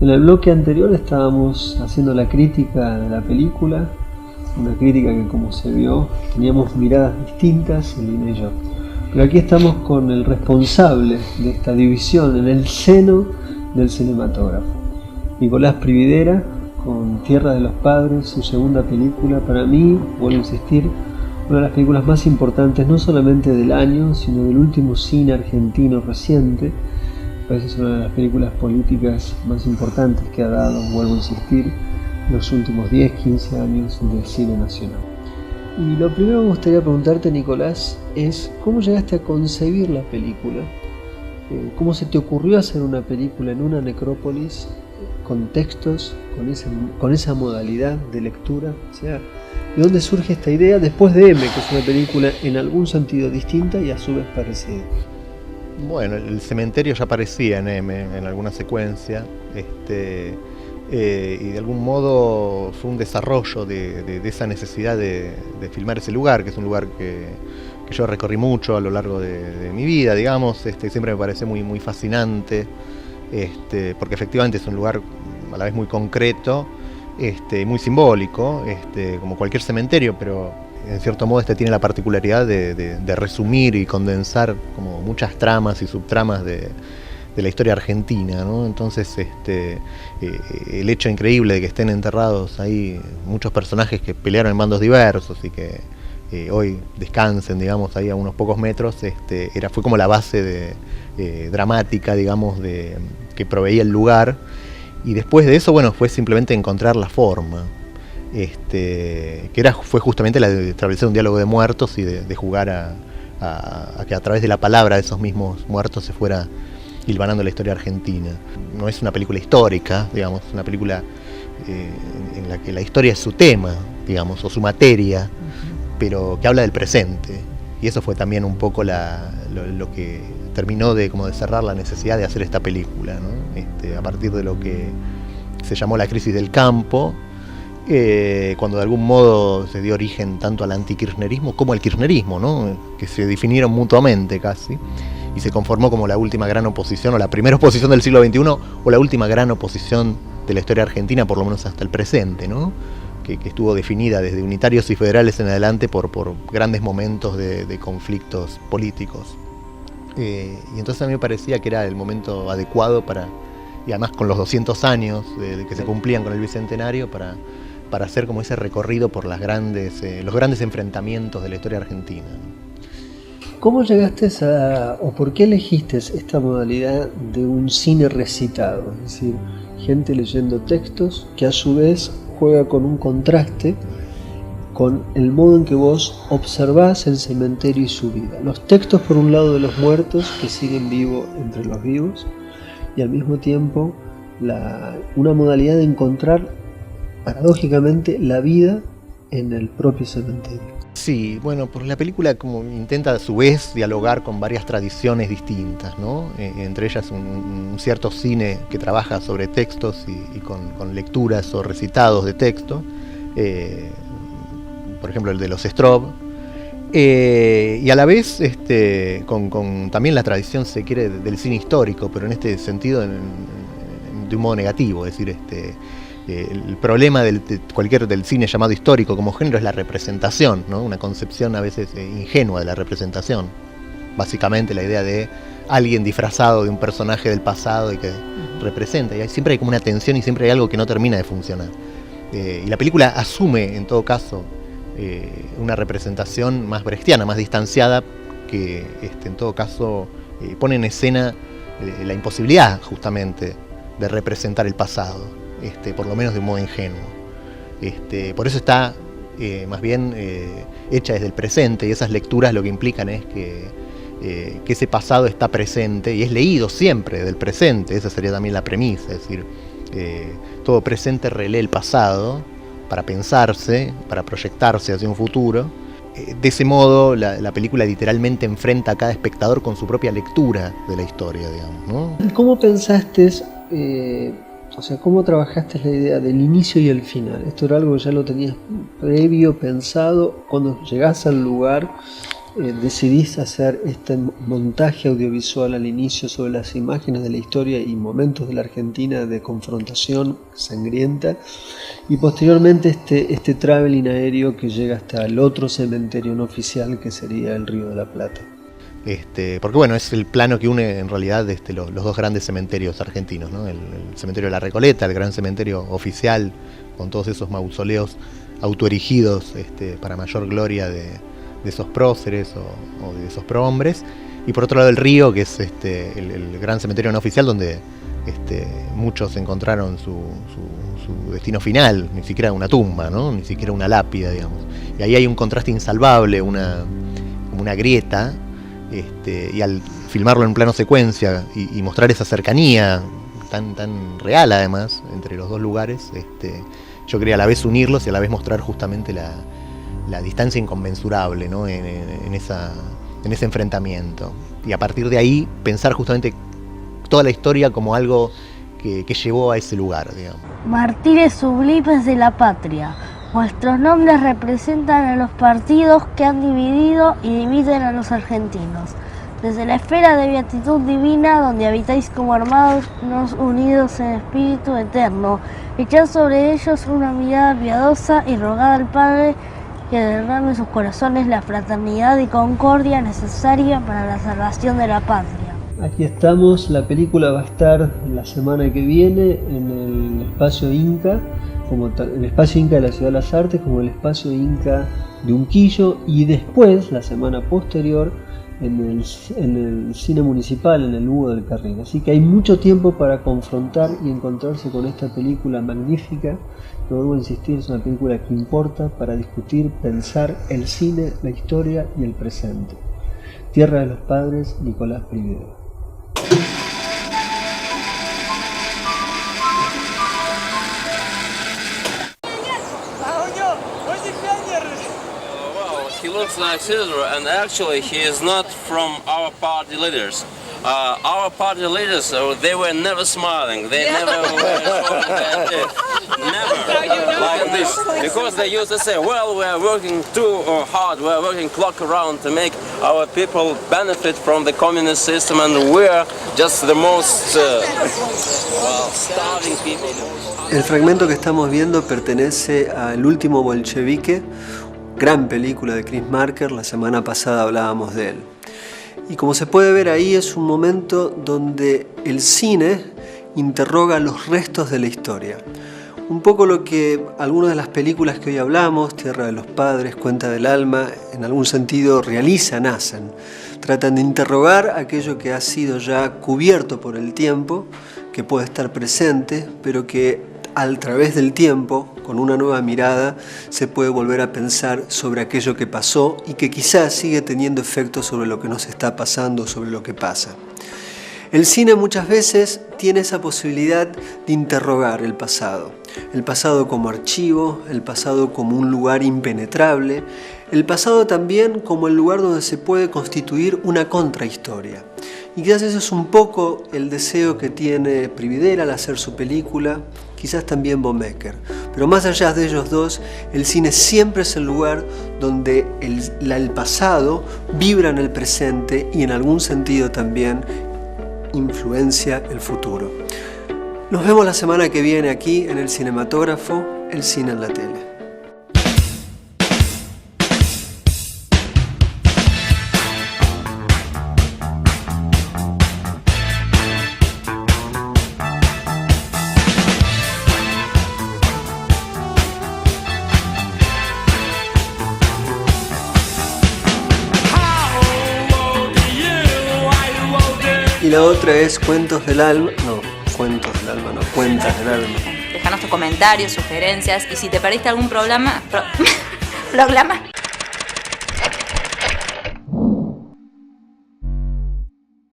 En el bloque anterior estábamos haciendo la crítica de la película, una crítica que, como se vio, teníamos miradas distintas, Elina y yo. Pero aquí estamos con el responsable de esta división en el seno del cinematógrafo, Nicolás Prividera, con Tierra de los Padres, su segunda película. Para mí, vuelvo a insistir, una de las películas más importantes no solamente del año, sino del último cine argentino reciente. Parece ser una de las películas políticas más importantes que ha dado, vuelvo a insistir, los últimos 10, 15 años del cine nacional. Y lo primero que me gustaría preguntarte, Nicolás, es ¿cómo llegaste a concebir la película? ¿Cómo se te ocurrió hacer una película en una necrópolis con textos, con esa modalidad de lectura? O sea, ¿de dónde surge esta idea después de M, que es una película en algún sentido distinta y a su vez parecida? Bueno, el cementerio ya aparecía en M, en alguna secuencia, y de algún modo fue un desarrollo de esa necesidad de filmar ese lugar, que es un lugar que yo recorrí mucho a lo largo de mi vida, digamos. Siempre me pareció muy fascinante, porque efectivamente es un lugar a la vez muy concreto, muy simbólico, como cualquier cementerio, pero en cierto modo tiene la particularidad de resumir y condensar como muchas tramas y subtramas de la historia argentina, ¿no? Entonces el hecho increíble de que estén enterrados ahí muchos personajes que pelearon en bandos diversos y que hoy descansen, digamos, ahí a unos pocos metros, fue como la base dramática, digamos, que proveía el lugar. Y después de eso, bueno, fue simplemente encontrar la forma, fue justamente la de establecer un diálogo de muertos y de jugar a que a través de la palabra de esos mismos muertos se fuera hilvanando la historia argentina. No es una película histórica, digamos, es una película en la que la historia es su tema, digamos, o su materia, pero que habla del presente. Y eso fue también un poco lo que terminó de cerrar la necesidad de hacer esta película, ¿no? A partir de lo que se llamó la crisis del campo, cuando de algún modo se dio origen tanto al antikirchnerismo como al kirchnerismo, ¿no? Que se definieron mutuamente casi, y se conformó como la última gran oposición, o la primera oposición del siglo XXI, o la última gran oposición de la historia argentina, por lo menos hasta el presente, ¿no? Que estuvo definida desde unitarios y federales en adelante por grandes momentos de conflictos políticos. Y entonces a mí me parecía que era el momento adecuado y además con los 200 años de que se cumplían con el bicentenario, para hacer como ese recorrido por los grandes enfrentamientos de la historia argentina. ¿Cómo llegaste o por qué elegiste esta modalidad de un cine recitado? Es decir, gente leyendo textos que a su vez juega con un contraste con el modo en que vos observás el cementerio y su vida. Los textos por un lado de los muertos que siguen vivos entre los vivos, y al mismo tiempo una modalidad de encontrar paradójicamente la vida en el propio cementerio. Sí, bueno, pues la película como intenta a su vez dialogar con varias tradiciones distintas, ¿no? Entre ellas un cierto cine que trabaja sobre textos y con lecturas o recitados de texto, por ejemplo el de los Straub, y a la vez con también la tradición, se quiere, del cine histórico, pero en este sentido de un modo negativo, es decir, el problema del cine llamado histórico como género es la representación, ¿no? Una concepción a veces ingenua de la representación. Básicamente la idea de alguien disfrazado de un personaje del pasado y que representa. Y siempre hay como una tensión y siempre hay algo que no termina de funcionar. Y la película asume, en todo caso, una representación más brechtiana, más distanciada, que en todo caso pone en escena la imposibilidad justamente de representar el pasado. Por lo menos de un modo ingenuo. Por eso está más bien hecha desde el presente, y esas lecturas lo que implican es que ese pasado está presente y es leído siempre del presente. Esa sería también la premisa, es decir, todo presente relee el pasado para pensarse, para proyectarse hacia un futuro. De ese modo la película literalmente enfrenta a cada espectador con su propia lectura de la historia, digamos, ¿no? ¿Cómo pensaste, cómo trabajaste la idea del inicio y el final? ¿Esto era algo que ya lo tenías previo, pensado? Cuando llegás al lugar, decidís hacer este montaje audiovisual al inicio sobre las imágenes de la historia y momentos de la Argentina de confrontación sangrienta, y posteriormente este traveling aéreo que llega hasta el otro cementerio no oficial, que sería el Río de la Plata. Porque bueno, es el plano que une en realidad los dos grandes cementerios argentinos, ¿no? El cementerio de la Recoleta, el gran cementerio oficial, con todos esos mausoleos autoerigidos para mayor gloria de esos próceres o de esos prohombres, y por otro lado el río, que es el gran cementerio no oficial, donde muchos encontraron su destino final, ni siquiera una tumba, ¿no? Ni siquiera una lápida, digamos. Y ahí hay un contraste insalvable, como una grieta, y al filmarlo en plano secuencia y mostrar esa cercanía tan real además entre los dos lugares, yo quería a la vez unirlos y a la vez mostrar justamente la distancia inconmensurable, ¿no? en ese enfrentamiento, y a partir de ahí pensar justamente toda la historia como algo que llevó a ese lugar, digamos. Mártires sublimes de la patria. Vuestros nombres representan a los partidos que han dividido y dividen a los argentinos. Desde la esfera de beatitud divina, donde habitáis como hermanos unidos en espíritu eterno, echad sobre ellos una mirada piadosa y rogad al Padre que derrame en sus corazones la fraternidad y concordia necesaria para la salvación de la patria. Aquí estamos, la película va a estar la semana que viene en el espacio Inca, como el espacio Inca de la Ciudad de las Artes, como el espacio Inca de Unquillo, y después, la semana posterior, en el cine municipal, en el Hugo del Carril. Así que hay mucho tiempo para confrontar y encontrarse con esta película magnífica. No vuelvo a insistir, es una película que importa para discutir, pensar el cine, la historia y el presente. Tierra de los Padres, Nicolás Prividero. He looks like Caesar, and actually he is not from our party leaders. Our party leaders, they were never smiling. They never were showing their teeth. Never like this. Because they used to say, well, we are working too hard, we are working clock around to make our people benefit from the communist system, and we are just the most starving people. El fragmento que estamos viendo pertenece a El último bolchevique, gran película de Chris Marker. La semana pasada hablábamos de él. Y como se puede ver ahí, es un momento donde el cine interroga los restos de la historia. Un poco lo que algunas de las películas que hoy hablamos, Tierra de los Padres, Cuenta del Alma, en algún sentido realizan, hacen. Tratan de interrogar aquello que ha sido ya cubierto por el tiempo, que puede estar presente, pero que a través del tiempo, con una nueva mirada, se puede volver a pensar sobre aquello que pasó y que quizás sigue teniendo efectos sobre lo que nos está pasando, sobre lo que pasa. El cine muchas veces tiene esa posibilidad de interrogar el pasado como archivo, el pasado como un lugar impenetrable, el pasado también como el lugar donde se puede constituir una contrahistoria. Y quizás eso es un poco el deseo que tiene Prividera al hacer su película, quizás también Böhmermann. Pero más allá de ellos dos, el cine siempre es el lugar donde el pasado vibra en el presente y en algún sentido también influencia el futuro. Nos vemos la semana que viene aquí en el Cinematógrafo, el cine en la tele. Y la otra es Cuentos del Alma, Cuentas del Alma. Déjanos tus comentarios, sugerencias, y si te perdiste algún programa